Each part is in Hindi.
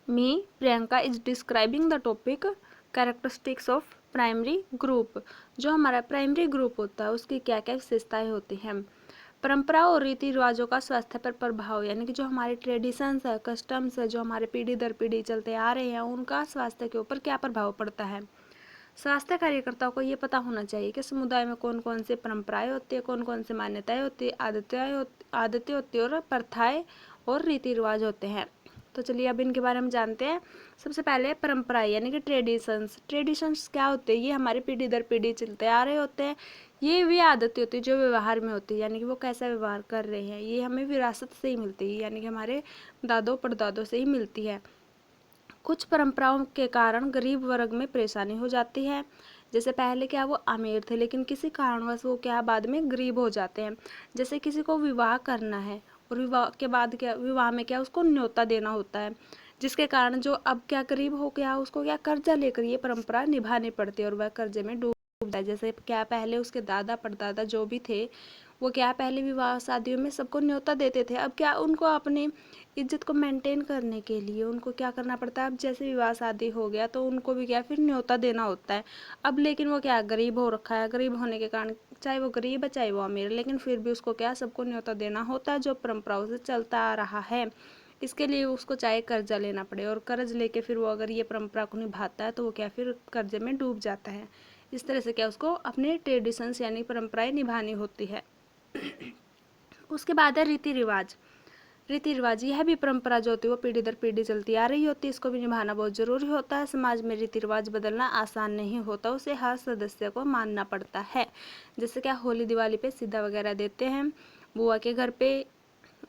Me Priyanka is describing the topic characteristics of primary group. जो हमारा प्राइमरी ग्रुप होता है उसकी क्या क्या विशेषताएं होती हैं। परंपराओं और रीति रिवाजों का स्वास्थ्य पर प्रभाव, यानी कि जो हमारे ट्रेडिशंस है, कस्टम्स है, जो हमारे पीढ़ी दर पीढ़ी चलते आ रहे हैं, उनका स्वास्थ्य के ऊपर क्या प्रभाव पड़ता है। स्वास्थ्य कार्यकर्ताओं को ये पता होना चाहिए कि समुदाय में कौन कौन सी परंपराएं होती है, कौन कौन सी मान्यताएं होती है, आदतें होती है और प्रथाएं और रीति रिवाज होते हैं। तो चलिए अब इनके बारे में जानते हैं। सबसे पहले परंपराएं, यानी कि ट्रेडिशंस क्या होते हैं। ये हमारी पीढ़ी दर पीढ़ी चलते आ रहे होते हैं। ये वे आदतें होती है जो व्यवहार में होती है, यानी कि वो कैसा व्यवहार कर रहे हैं। ये हमें विरासत से ही मिलती है, यानी कि हमारे दादों परदादों से ही मिलती है। कुछ परंपराओं के कारण गरीब वर्ग में परेशानी हो जाती है। जैसे पहले क्या वो अमीर थे, लेकिन किसी कारणवश वो क्या बाद में गरीब हो जाते हैं। जैसे किसी को विवाह करना है और विवाह के बाद क्या, विवाह में क्या उसको न्योता देना होता है, जिसके कारण जो अब क्या गरीब हो गया उसको क्या कर्जा लेकर ये परंपरा निभानी पड़ती है और वह कर्जे में डूब जाता है। जैसे क्या पहले उसके दादा परदादा जो भी थे वो क्या पहले विवाह शादियों में सबको न्योता देते थे। अब क्या उनको अपनी इज्जत को मेंटेन करने के लिए उनको क्या करना पड़ता है। अब जैसे विवाह शादी हो गया तो उनको भी क्या फिर न्योता देना होता है। अब लेकिन वो क्या गरीब हो रखा है, गरीब होने के कारण चाहे वो गरीब है चाहे वो अमीर, लेकिन फिर भी उसको क्या सबको न्योता देना होता है, जो परंपराओं से चलता आ रहा है। इसके लिए उसको चाहे कर्जा लेना पड़े, और कर्ज लेके फिर वो अगर ये परंपरा को निभाता है तो वो क्या फिर कर्जे में डूब जाता है। इस तरह से क्या उसको अपने ट्रेडिशंस यानी परंपराएं निभानी होती है। उसके बाद है रीति रिवाज। रीति रिवाज यह भी परंपरा जो होती है वो पीढ़ी दर पीढ़ी चलती आ रही होती है, इसको भी निभाना बहुत जरूरी होता है। समाज में रीति रिवाज बदलना आसान नहीं होता, उसे हर सदस्य को मानना पड़ता है। जैसे क्या होली दिवाली पे सीधा वगैरह देते हैं, बुआ के घर पे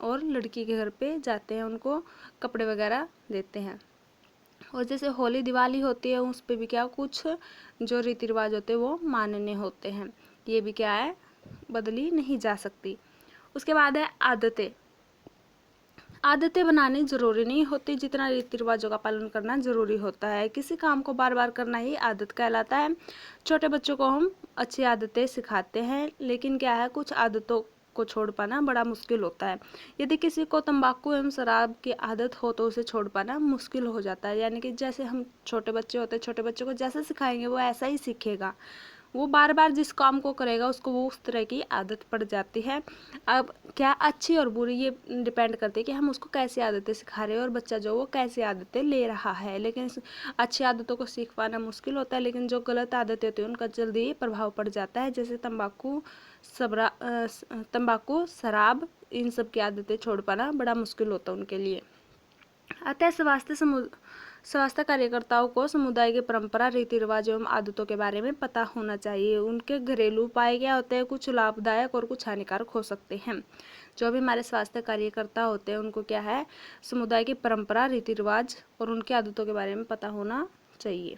और लड़की के घर पे जाते हैं, उनको कपड़े वगैरह देते हैं। और जैसे होली दिवाली होती है उस पर भी क्या कुछ जो रीति रिवाज होते हैं वो मानने होते हैं, ये भी क्या है बदली नहीं जा सकती। उसके बाद है आदतें। आदतें बनानी जरूरी नहीं होती जितना रीति रिवाजों का पालन करना जरूरी होता है। किसी काम को बार बार करना ही आदत कहलाता है। छोटे बच्चों को हम अच्छी आदतें सिखाते हैं, लेकिन क्या है कुछ आदतों को छोड़ पाना बड़ा मुश्किल होता है। यदि किसी को तंबाकू एवं शराब की आदत हो तो उसे छोड़ पाना मुश्किल हो जाता है। यानी कि जैसे हम छोटे बच्चे होते हैं, छोटे बच्चों को जैसे सिखाएंगे वो ऐसा ही सीखेगा। वो बार बार जिस काम को करेगा उसको वो उस तरह की आदत पड़ जाती है। अब क्या अच्छी और बुरी ये डिपेंड करती है कि हम उसको कैसी आदतें सिखा रहे हैं और बच्चा जो वो कैसी आदतें ले रहा है। लेकिन अच्छी आदतों को सीख पाना मुश्किल होता है, लेकिन जो गलत आदतें होती हैं उनका जल्दी प्रभाव पड़ जाता है। जैसे तंबाकू शराब इन सब की आदतें छोड़ पाना बड़ा मुश्किल होता है उनके लिए। अतः स्वास्थ्य कार्यकर्ताओं को समुदाय की परंपरा रीति रिवाज एवं आदतों के बारे में पता होना चाहिए। उनके घरेलू उपाय क्या होते हैं, कुछ लाभदायक और कुछ हानिकारक हो सकते हैं। जो भी हमारे स्वास्थ्य कार्यकर्ता होते हैं उनको क्या है समुदाय की परंपरा रीति रिवाज और उनकी आदतों के बारे में पता होना चाहिए।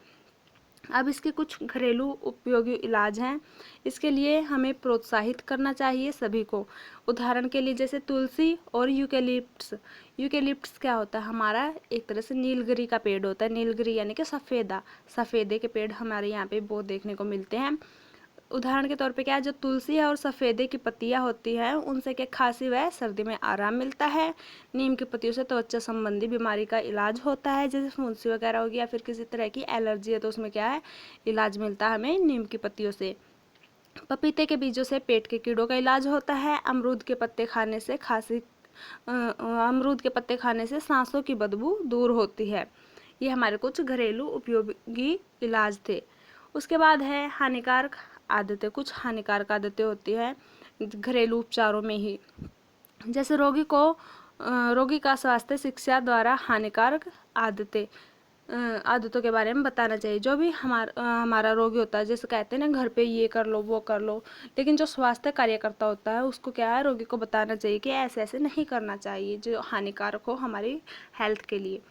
अब इसके कुछ घरेलू उपयोगी इलाज हैं, इसके लिए हमें प्रोत्साहित करना चाहिए सभी को। उदाहरण के लिए जैसे तुलसी और यूकेलिप्टस। यूकेलिप्टस क्या होता है, हमारा एक तरह से नीलगिरी का पेड़ होता है। नीलगिरी यानी कि सफ़ेदे के पेड़ हमारे यहाँ पे बहुत देखने को मिलते हैं। उदाहरण के तौर पे क्या है, जो तुलसी है और सफ़ेदे की पत्तियां होती हैं उनसे क्या खांसी व सर्दी में आराम मिलता है। नीम की पत्तियों से त्वचा संबंधी बीमारी का इलाज होता है, जैसे फुंसी वगैरह होगी या फिर किसी तरह की एलर्जी है तो उसमें क्या है इलाज मिलता है हमें नीम की पत्तियों से। पपीते के बीजों से पेट के कीड़ों का इलाज होता है। अमरूद के पत्ते खाने से सांसों की बदबू दूर होती है। ये हमारे कुछ घरेलू उपयोगी इलाज थे। उसके बाद है हानिकारक आदतें। कुछ हानिकारक आदतें होती है घरेलू उपचारों में ही, जैसे रोगी का स्वास्थ्य शिक्षा द्वारा हानिकारक आदतों के बारे में बताना चाहिए। जो भी हमारा रोगी होता है, जैसे कहते हैं ना घर पे ये कर लो वो कर लो, लेकिन जो स्वास्थ्य कार्यकर्ता होता है उसको क्या है रोगी को बताना चाहिए कि ऐसे ऐसे नहीं करना चाहिए जो हानिकारक हो हमारी हेल्थ के लिए।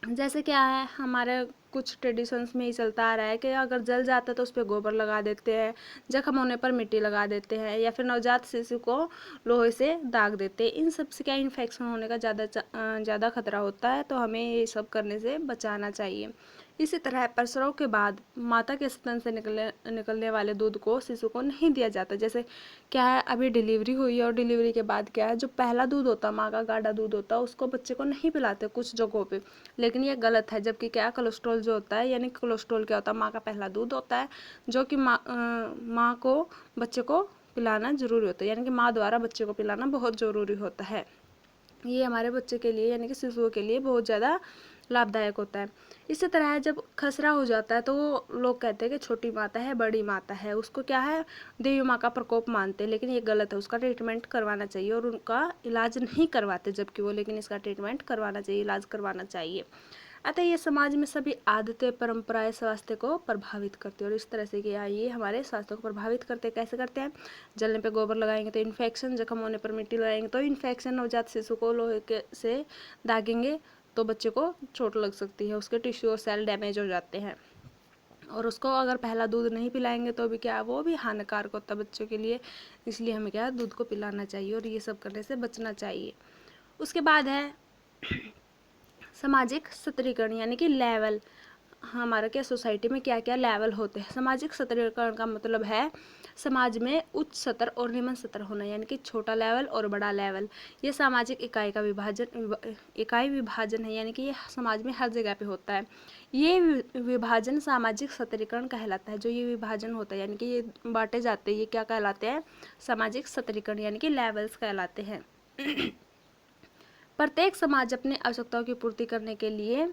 जैसे क्या है हमारे कुछ ट्रेडिशंस में ही चलता आ रहा है कि अगर जल जाता है तो उस पर गोबर लगा देते हैं, जख्म होने पर मिट्टी लगा देते हैं, या फिर नवजात शिशु को लोहे से दाग देते हैं। इन सब से क्या इन्फेक्शन होने का ज़्यादा खतरा होता है, तो हमें ये सब करने से बचाना चाहिए। इसी तरह प्रसव के बाद माता के स्तन से निकलने वाले दूध को शिशु को नहीं दिया जाता। जैसे क्या है, अभी डिलीवरी हुई है और डिलीवरी के बाद क्या है, जो पहला दूध होता है, माँ का गाढ़ा दूध होता है, उसको बच्चे को नहीं पिलाते कुछ जगहों पे, लेकिन ये गलत है। जबकि क्या, कोलेस्ट्रॉल जो होता है, यानी कोलेस्ट्रॉल क्या होता है, माँ का पहला दूध होता है, जो कि माँ को बच्चे को पिलाना जरूरी होता है, यानी कि माँ द्वारा बच्चे को पिलाना बहुत ज़रूरी होता है। ये हमारे बच्चे के लिए यानी कि शिशुओं के लिए बहुत ज़्यादा लाभदायक होता है। इसी तरह है, जब खसरा हो जाता है तो लोग कहते हैं कि छोटी माता है, बड़ी माता है, उसको क्या है, देवी माँ का प्रकोप मानते हैं, लेकिन ये गलत है। उसका ट्रीटमेंट करवाना चाहिए और उनका इलाज नहीं करवाते जबकि वो, लेकिन इसका ट्रीटमेंट करवाना चाहिए, इलाज करवाना चाहिए। अतः ये समाज में सभी आदतें, परंपराएं स्वास्थ्य को प्रभावित करती है, और इस तरह से क्या ये हमारे स्वास्थ्य को प्रभावित करते हैं। कैसे करते हैं, जलने पे गोबर लगाएंगे तो इन्फेक्शन, जख्म होने पर मिट्टी लगाएंगे तो इन्फेक्शन, नवजात शिशु को लोहे के से दागेंगे तो बच्चे को चोट लग सकती है, उसके टिश्यू और सेल डैमेज हो जाते हैं, और उसको अगर पहला दूध नहीं पिलाएंगे तो भी क्या, वो भी हानिकारक होता है बच्चों के लिए। इसलिए हमें क्या, दूध को पिलाना चाहिए और ये सब करने से बचना चाहिए। उसके बाद है सामाजिक सत्रीकरण, यानी कि लेवल। हमारा क्या, सोसाइटी में क्या क्या लेवल होते हैं। सामाजिक सत्रीकरण का मतलब है समाज में उच्च सत्र और निम्न सत्र होना, यानी कि छोटा लेवल और बड़ा लेवल। ये सामाजिक इकाई विभाजन है, यानी कि ये समाज में हर जगह पे होता है। ये विभाजन सामाजिक सत्रीकरण कहलाता है। जो ये विभाजन होता है, यानी कि ये बांटे जाते हैं, ये क्या कहलाते हैं, सामाजिक सत्रीकरण, यानी कि लेवल्स कहलाते हैं। प्रत्येक समाज अपनी आवश्यकताओं की पूर्ति करने के लिए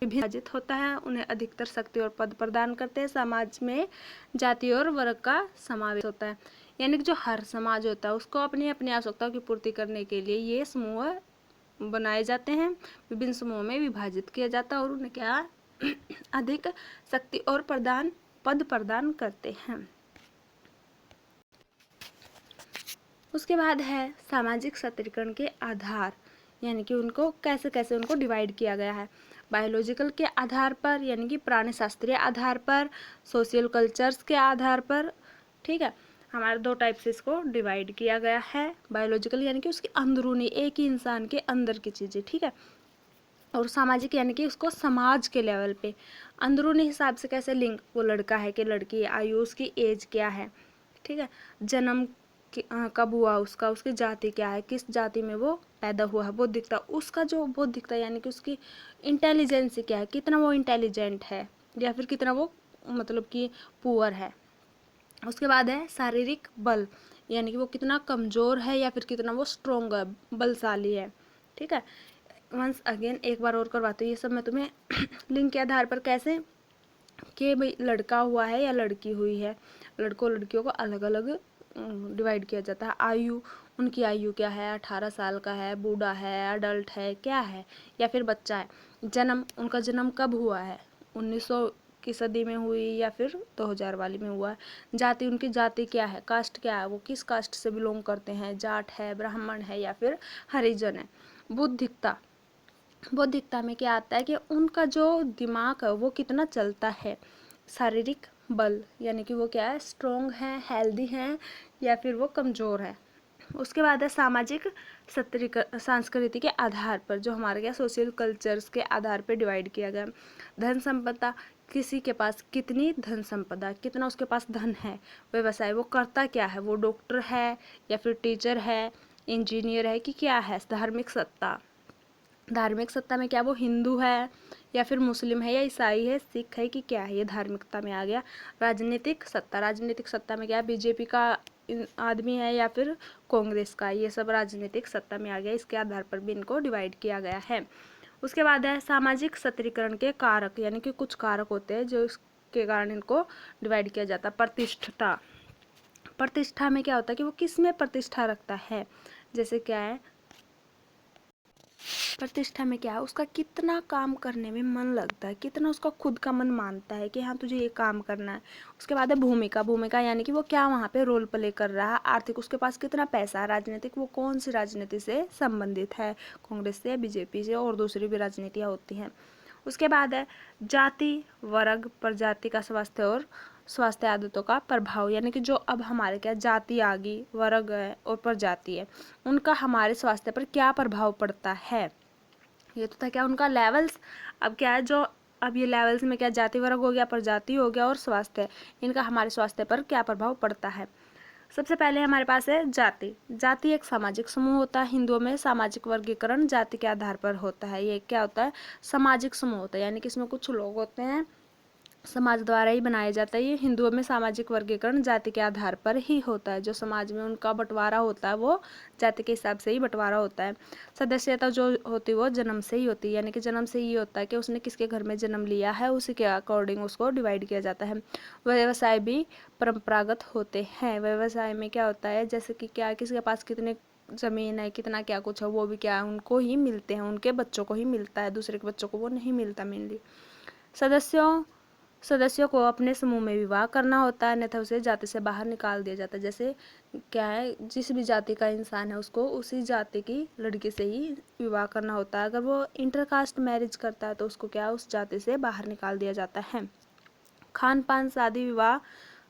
विभाजित होता है, उन्हें अधिकतर शक्ति और पद प्रदान करते हैं। समाज में जाति और वर्ग का समावेश होता है, यानी कि जो हर समाज होता है उसको अपनी अपनी आवश्यकताओं की पूर्ति करने के लिए ये समूह बनाए जाते हैं, विभिन्न समूहों में विभाजित किया जाता है, और उन्हें क्या, अधिक शक्ति और पद प्रदान करते हैं। उसके बाद है सामाजिक सत्रीकरण के आधार, यानी कि उनको कैसे कैसे उनको डिवाइड किया गया है। बायोलॉजिकल के आधार पर, यानी कि प्राणी शास्त्रीय आधार पर, सोशल कल्चर्स के आधार पर, ठीक है। हमारे दो टाइप से इसको डिवाइड किया गया है। बायोलॉजिकल यानी कि उसकी अंदरूनी, एक ही इंसान के अंदर की चीज़ें, ठीक है। और सामाजिक यानी कि उसको समाज के लेवल पे अंदरूनी हिसाब से, कैसे लिंग, वो लड़का है कि लड़की है, आयु, उसकी एज क्या है, ठीक है, जन्म कब हुआ उसका, उसकी जाति क्या है, किस जाति में वो पैदा हुआ है, बौद्धिकता, उसका जो बौद्धिकता यानी कि उसकी इंटेलिजेंस क्या है, कितना वो इंटेलिजेंट है, या फिर कितना वो मतलब कि पुअर है। उसके बाद है शारीरिक बल, यानी कि वो कितना कमज़ोर है या फिर कितना वो स्ट्रोंग है, बलशाली है, ठीक है। वंस अगेन एक बार और करवाती हूँ ये सब मैं तुम्हें लिंग के आधार पर, कैसे कि भाई लड़का हुआ है या लड़की हुई है, लड़कों लड़कियों को अलग अलग डिवाइड किया जाता है। आयु, उनकी आयु क्या है, 18 साल का है, बूढ़ा है, अडल्ट है, क्या है, या फिर बच्चा है। जन्म, उनका जन्म कब हुआ है, 1900 की सदी में हुई या फिर 2000 वाली में हुआ है। जाति, उनकी जाति क्या है, कास्ट क्या है, वो किस कास्ट से बिलोंग करते हैं, जाट है, ब्राह्मण है या फिर हरिजन है। बौद्धिकता, बौद्धिकता में क्या आता है कि उनका जो दिमाग है वो कितना चलता है। शारीरिक बल, यानी कि वो क्या है, स्ट्रोंग है, हेल्दी है या फिर वो कमज़ोर है। उसके बाद है सामाजिक संस्कृति के आधार पर, जो हमारे क्या, सोशल कल्चर्स के आधार पर डिवाइड किया गया। धन संपदा, किसी के पास कितनी धन संपदा, कितना उसके पास धन है। व्यवसाय, वो करता क्या है, वो डॉक्टर है या फिर टीचर है, इंजीनियर है कि क्या है। धार्मिक सत्ता, धार्मिक सत्ता में क्या, वो हिंदू है या फिर मुस्लिम है या ईसाई है, सिख है कि क्या है, ये धार्मिकता में आ गया। राजनीतिक सत्ता, राजनीतिक सत्ता में क्या, बीजेपी का आदमी है या फिर कांग्रेस का, ये सब राजनीतिक सत्ता में आ गया। इसके आधार पर भी इनको डिवाइड किया गया है। उसके बाद है सामाजिक सत्रीकरण के कारक, यानी कि कुछ कारक होते हैं जो इसके कारण इनको डिवाइड किया जाता है। प्रतिष्ठा, प्रतिष्ठा में क्या होता है कि वो किस में प्रतिष्ठा रखता है, जैसे क्या है, प्रतिष्ठा में क्या है, उसका कितना काम करने में मन लगता है, कितना उसका खुद का मन मानता है कि हाँ तुझे ये काम करना है। उसके बाद है भूमिका, भूमिका यानी कि वो क्या वहाँ पे रोल प्ले कर रहा है। आर्थिक, उसके पास कितना पैसा है। राजनीतिक, वो कौन सी राजनीति से संबंधित है, कांग्रेस से, बीजेपी से और दूसरी भी राजनीतियाँ होती हैं। उसके बाद है जाति, वर्ग, प्रजाति का स्वास्थ्य और स्वास्थ्य आदतों का प्रभाव, यानी कि जो अब हमारे क्या जाति आ गई, वर्ग है और प्रजाति है, उनका हमारे स्वास्थ्य पर क्या प्रभाव पड़ता है। ये तो था क्या उनका लेवल्स। अब क्या है जो अब ये लेवल्स में क्या जाति वर्ग हो गया, प्रजाति हो गया और स्वास्थ्य, इनका हमारे स्वास्थ्य पर क्या प्रभाव पड़ता है। सबसे पहले हमारे पास है जाति। जाति एक सामाजिक समूह होता है। हिंदुओं में सामाजिक वर्गीकरण जाति के आधार पर होता है। ये क्या होता है, सामाजिक समूह होता है, यानी कि इसमें कुछ लोग होते हैं, समाज द्वारा ही बनाया जाता है। ये हिंदुओं में सामाजिक वर्गीकरण जाति के आधार पर ही होता है। जो समाज में उनका बंटवारा होता है वो जाति के हिसाब से ही बंटवारा होता है। सदस्यता जो होती है वो जन्म से ही होती है, यानी कि जन्म से ही होता है कि उसने किसके घर में जन्म लिया है, उसी के अकॉर्डिंग उसको डिवाइड किया जाता है। व्यवसाय भी परंपरागत होते हैं। व्यवसाय में क्या होता है, जैसे कि क्या किसी के पास कितने जमीन है, कितना क्या कुछ है, वो भी क्या है उनको ही मिलते हैं, उनके बच्चों को ही मिलता है, दूसरे के बच्चों को वो नहीं मिलता मेनली। सदस्यों को अपने समूह में विवाह करना होता है, अन्यथा उसे जाति से बाहर निकाल दिया जाता है। जैसे क्या है, जिस भी जाति का इंसान है उसको उसी जाति की लड़की से ही विवाह करना होता है। अगर वो इंटरकास्ट मैरिज करता है तो उसको क्या उस जाति से बाहर निकाल दिया जाता है। खान पान, शादी विवाह,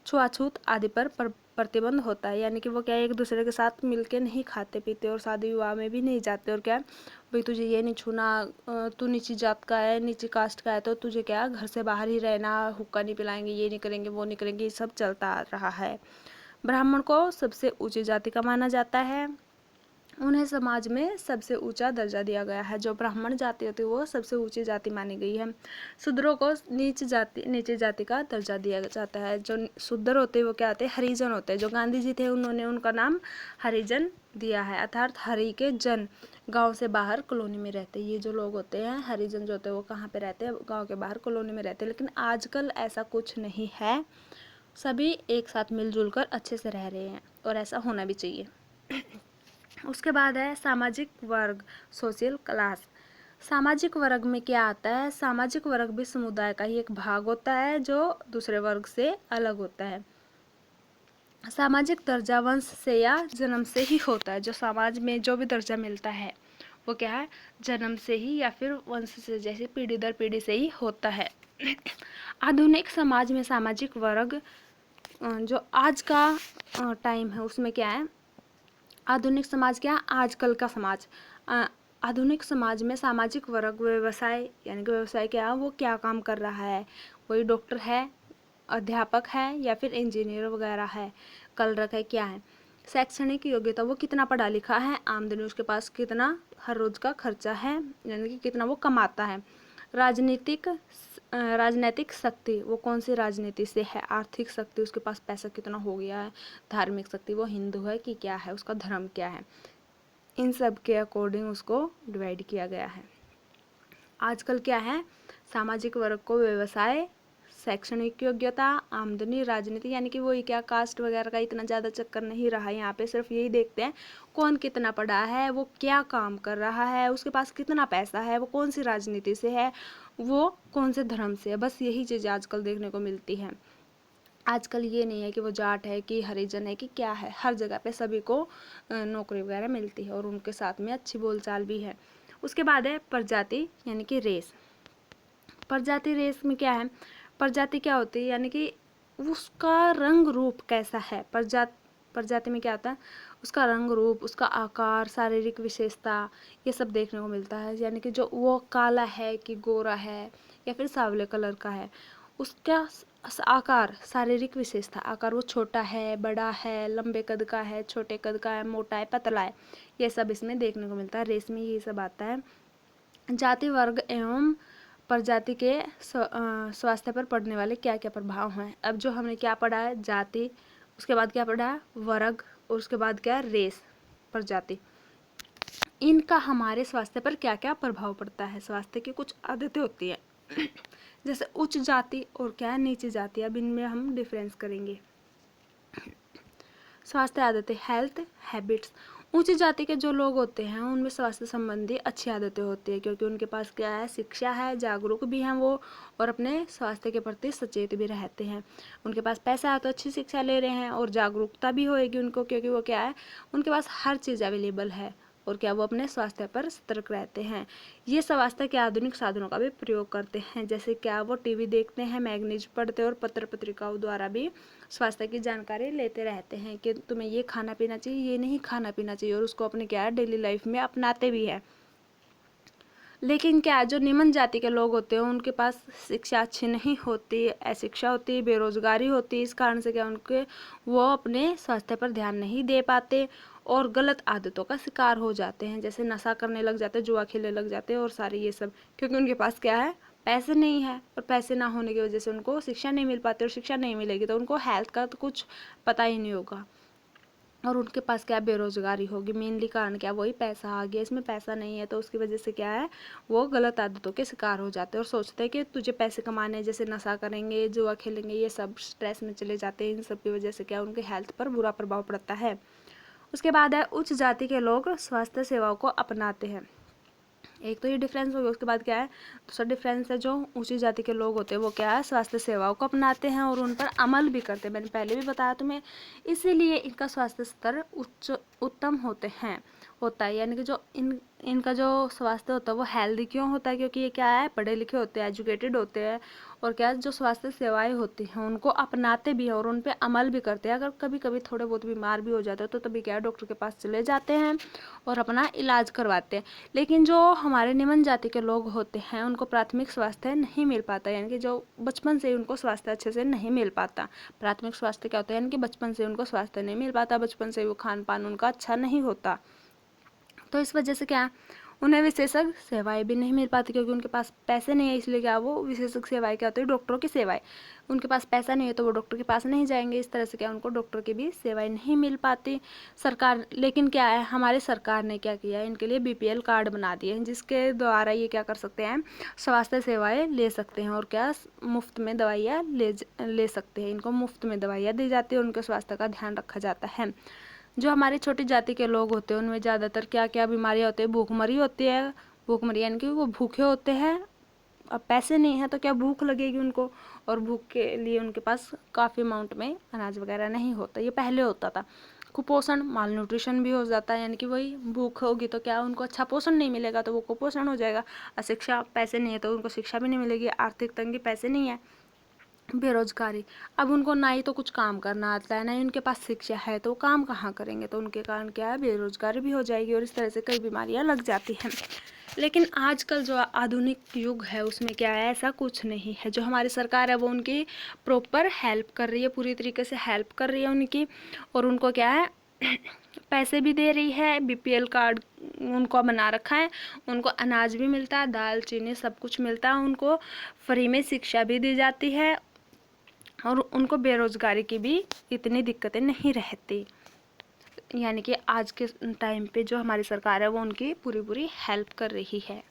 छुआछूत आदि पर प्रतिबंध होता है, यानी कि वो क्या एक दूसरे के साथ मिलके नहीं खाते पीते और शादी विवाह में भी नहीं जाते। और क्या भाई तुझे ये नहीं छूना, तू नीची जात का है, नीची कास्ट का है तो तुझे क्या घर से बाहर ही रहना, हुक्का नहीं पिलाएंगे, ये नहीं करेंगे, वो नहीं करेंगे, ये सब चलता आ रहा है। ब्राह्मण को सबसे ऊंची जाति का माना जाता है। उन्हें समाज में सबसे ऊंचा दर्जा दिया गया है। जो ब्राह्मण जाति होती है वो सबसे ऊंची जाति मानी गई है। शूद्रों को नीचे जाति का दर्जा दिया जाता है। जो शूद्र होते हैं वो क्या होते हैं, हरिजन होते हैं। जो गांधी जी थे उन्होंने उनका नाम हरिजन दिया है, अर्थात हरि के जन, गांव से बाहर कॉलोनी में रहते हैं। ये जो लोग होते हैं हरिजन जो होते हैं वो कहाँ पे रहते हैं, गाँव के बाहर कॉलोनी में रहते हैं। लेकिन आजकल ऐसा कुछ नहीं है, सभी एक साथ मिलजुल कर अच्छे से रह रहे हैं और ऐसा होना भी चाहिए। उसके बाद है सामाजिक वर्ग, सोशल क्लास। सामाजिक वर्ग में क्या आता है, सामाजिक वर्ग भी समुदाय का ही एक भाग होता है जो दूसरे वर्ग से अलग होता है। सामाजिक दर्जा वंश से या जन्म से ही होता है। जो समाज में जो भी दर्जा मिलता है वो क्या है, जन्म से ही या फिर वंश से, जैसे पीढ़ी दर पीढ़ी से ही होता है। आधुनिक समाज में सामाजिक वर्ग, जो आज का टाइम है उसमें क्या है, आधुनिक समाज क्या, आजकल का समाज, आधुनिक समाज में सामाजिक वर्ग व्यवसाय, यानी कि व्यवसाय क्या है, वो क्या काम कर रहा है, कोई डॉक्टर है, अध्यापक है या फिर इंजीनियर वगैरह है, कलरक है, क्या है। शैक्षणिक योग्यता, वो कितना पढ़ा लिखा है, आमदनी उसके पास कितना हर रोज का खर्चा है, यानी कि कितना वो कमाता है। राजनीतिक शक्ति, वो कौन सी राजनीति से है, आर्थिक शक्ति, उसके पास पैसा कितना हो गया है। धार्मिक शक्ति, वो हिंदू है कि क्या है, उसका धर्म क्या है। इन सब के अकॉर्डिंग उसको डिवाइड किया गया है। आजकल क्या है, सामाजिक वर्ग को व्यवसाय, शैक्षणिक योग्यता, आमदनी, राजनीति, यानी कि वही क्या कास्ट वगैरह का इतना ज़्यादा चक्कर नहीं रहा। यहाँ पे सिर्फ यही देखते हैं कौन कितना पढ़ा है, वो क्या काम कर रहा है, उसके पास कितना पैसा है, वो कौन सी राजनीति से है, वो कौन से धर्म से है। बस यही चीज़ें आजकल देखने को मिलती हैं। आजकल ये नहीं है कि वो जाट है कि हरिजन है कि क्या है, हर जगह पे सभी को नौकरी वगैरह मिलती है और उनके साथ में अच्छी बोलचाल भी है। उसके बाद है प्रजाति, यानी कि रेस। प्रजाति रेस में क्या है, प्रजाति क्या होती है, यानी कि उसका रंग रूप कैसा है। प्रजाति में क्या होता है, उसका रंग रूप, उसका आकार, शारीरिक विशेषता, ये सब देखने को मिलता है। यानी कि जो वो काला है कि गोरा है या फिर सांवले कलर का है, उसका आकार, शारीरिक विशेषता, आकार वो छोटा है, बड़ा है, लंबे कद का है, छोटे कद का है, मोटा है, पतला है, ये सब इसमें देखने को मिलता है। रेस में ये सब आता है। जाति वर्ग एवं प्रजाति के स्वास्थ्य पर पड़ने वाले क्या क्या प्रभाव हैं। अब जो हमने क्या पढ़ा है, जाति, उसके बाद क्या पढ़ा है, वर्ग, और उसके बाद क्या है, रेस, प्रजाति। इनका हमारे स्वास्थ्य पर क्या क्या प्रभाव पड़ता है। स्वास्थ्य की कुछ आदतें होती हैं जैसे उच्च जाति और क्या है, नीची जाति। अब इनमें हम डिफरेंस करेंगे। स्वास्थ्य आदतें, हेल्थ हैबिट्स। ऊंची जाति के जो लोग होते हैं उनमें स्वास्थ्य संबंधी अच्छी आदतें होती है, क्योंकि उनके पास क्या है, शिक्षा है, जागरूक भी हैं वो, और अपने स्वास्थ्य के प्रति सचेत भी रहते हैं। उनके पास पैसा है तो अच्छी शिक्षा ले रहे हैं और जागरूकता भी होएगी उनको, क्योंकि वो क्या है, उनके पास हर चीज़ अवेलेबल है, और क्या वो अपने स्वास्थ्य पर सतर्क रहते हैं। ये स्वास्थ्य के आधुनिक साधनों का भी प्रयोग करते हैं, जैसे क्या वो टीवी देखते हैं, मैगजीन पढ़ते हैं और पत्र पत्रिकाओं द्वारा भी स्वास्थ्य की जानकारी लेते रहते हैं कि तुम्हें ये खाना पीना चाहिए, ये नहीं खाना पीना चाहिए, और उसको अपने क्या है डेली लाइफ में अपनाते भी है। लेकिन क्या जो निम्न जाति के लोग होते हैं उनके पास शिक्षा अच्छी नहीं होती, अशिक्षा होती, बेरोजगारी होती, इस कारण से क्या उनके वो अपने स्वास्थ्य पर ध्यान नहीं दे पाते और गलत आदतों का शिकार हो जाते हैं, जैसे नशा करने लग जाते हैं, जुआ खेलने लग जाते हैं और सारे ये सब, क्योंकि उनके पास क्या है, पैसे नहीं है, और पैसे ना होने की वजह से उनको शिक्षा नहीं मिल पाती, और शिक्षा नहीं मिलेगी तो उनको हेल्थ का तो कुछ पता ही नहीं होगा, और उनके पास क्या बेरोजगारी होगी। मेनली कारण क्या, वही पैसा आ गया, इसमें पैसा नहीं है तो उसकी वजह से क्या है, वो गलत आदतों के शिकार हो जाते हैं और सोचते हैं कि तुझे पैसे कमाने हैं, जैसे नशा करेंगे, जुआ खेलेंगे, ये सब स्ट्रेस में चले जाते हैं। इन सब की वजह से क्या उनके हेल्थ पर बुरा प्रभाव पड़ता है। उसके बाद है उच्च जाति के लोग स्वास्थ्य सेवाओं को अपनाते हैं। एक तो ये डिफरेंस हो गया। उसके बाद क्या है, दूसरा डिफरेंस है, जो ऊंची जाति के लोग होते हैं वो क्या है, स्वास्थ्य सेवाओं को अपनाते हैं और उन पर अमल भी करते हैं। मैंने पहले भी बताया तुम्हें, इसीलिए इनका स्वास्थ्य स्तर उत्तम होता है, यानी कि जो इनका जो स्वास्थ्य होता है वो हेल्दी क्यों होता है, क्योंकि ये क्या है, पढ़े लिखे होते हैं, एजुकेटेड होते हैं, और क्या जो स्वास्थ्य सेवाएं होती हैं उनको अपनाते भी हैं और उन पे अमल भी करते हैं। अगर कभी कभी थोड़े बहुत बीमार भी हो जाते हैं तो तभी क्या है, डॉक्टर के पास चले जाते हैं और अपना इलाज करवाते हैं। लेकिन जो हमारे निम्न जाति के लोग होते हैं उनको प्राथमिक स्वास्थ्य नहीं मिल पाता, यानी कि जो बचपन से ही उनको स्वास्थ्य अच्छे से नहीं मिल पाता। प्राथमिक स्वास्थ्य क्या होता है, यानी कि बचपन से उनको स्वास्थ्य नहीं मिल पाता, बचपन से वो खान पान उनका अच्छा नहीं होता, तो इस वजह से क्या उन्हें विशेषज्ञ सेवाएं भी नहीं मिल पाती, क्योंकि उनके पास पैसे नहीं है। इसलिए क्या वो विशेषज्ञ सेवाएं क्या होती है, डॉक्टरों की सेवाएं, उनके पास पैसा नहीं है तो वो डॉक्टर के पास नहीं जाएंगे। इस तरह से क्या उनको डॉक्टर की भी सेवाएं नहीं मिल पाती। सरकार, लेकिन क्या है, हमारी सरकार ने क्या किया है, इनके लिए बीपीएल कार्ड बना दिए हैं, जिसके द्वारा ये क्या कर सकते हैं, स्वास्थ्य सेवाएं ले सकते हैं और क्या मुफ्त में दवाइयाँ ले सकते हैं। इनको मुफ्त में दवाइयाँ दी जाती है, उनके स्वास्थ्य का ध्यान रखा जाता है। जो हमारी छोटी जाति के लोग होते हैं उनमें ज़्यादातर क्या क्या बीमारियाँ होती है, भूखमरी होती है। भूखमरी यानी कि वो भूखे होते हैं, अब पैसे नहीं है तो क्या भूख लगेगी उनको, और भूख के लिए उनके पास काफ़ी अमाउंट में अनाज वगैरह नहीं होता। ये पहले होता था। कुपोषण, माल न्यूट्रिशन भी हो जाता है, यानी कि वही भूख होगी तो क्या उनको अच्छा पोषण नहीं मिलेगा तो वो कुपोषण हो जाएगा। अशिक्षा, पैसे नहीं है तो उनको शिक्षा भी नहीं मिलेगी। आर्थिक तंगी, पैसे नहीं है। बेरोजगारी, अब उनको ना ही तो कुछ काम करना आता है, ना ही उनके पास शिक्षा है, तो वो काम कहाँ करेंगे, तो उनके कारण क्या है, बेरोजगारी भी हो जाएगी और इस तरह से कई बीमारियां लग जाती हैं। लेकिन आजकल जो आधुनिक युग है उसमें क्या है, ऐसा कुछ नहीं है। जो हमारी सरकार है वो उनकी प्रॉपर हेल्प कर रही है, पूरी तरीके से हेल्प कर रही है उनकी, और उनको क्या है पैसे भी दे रही है, बीपीएल कार्ड उनको बना रखा है, उनको अनाज भी मिलता है, दाल चीनी सब कुछ मिलता है, उनको फ्री में शिक्षा भी दी जाती है और उनको बेरोजगारी की भी इतनी दिक्कतें नहीं रहती। यानी कि आज के टाइम पे जो हमारी सरकार है वो उनकी पूरी पूरी हेल्प कर रही है।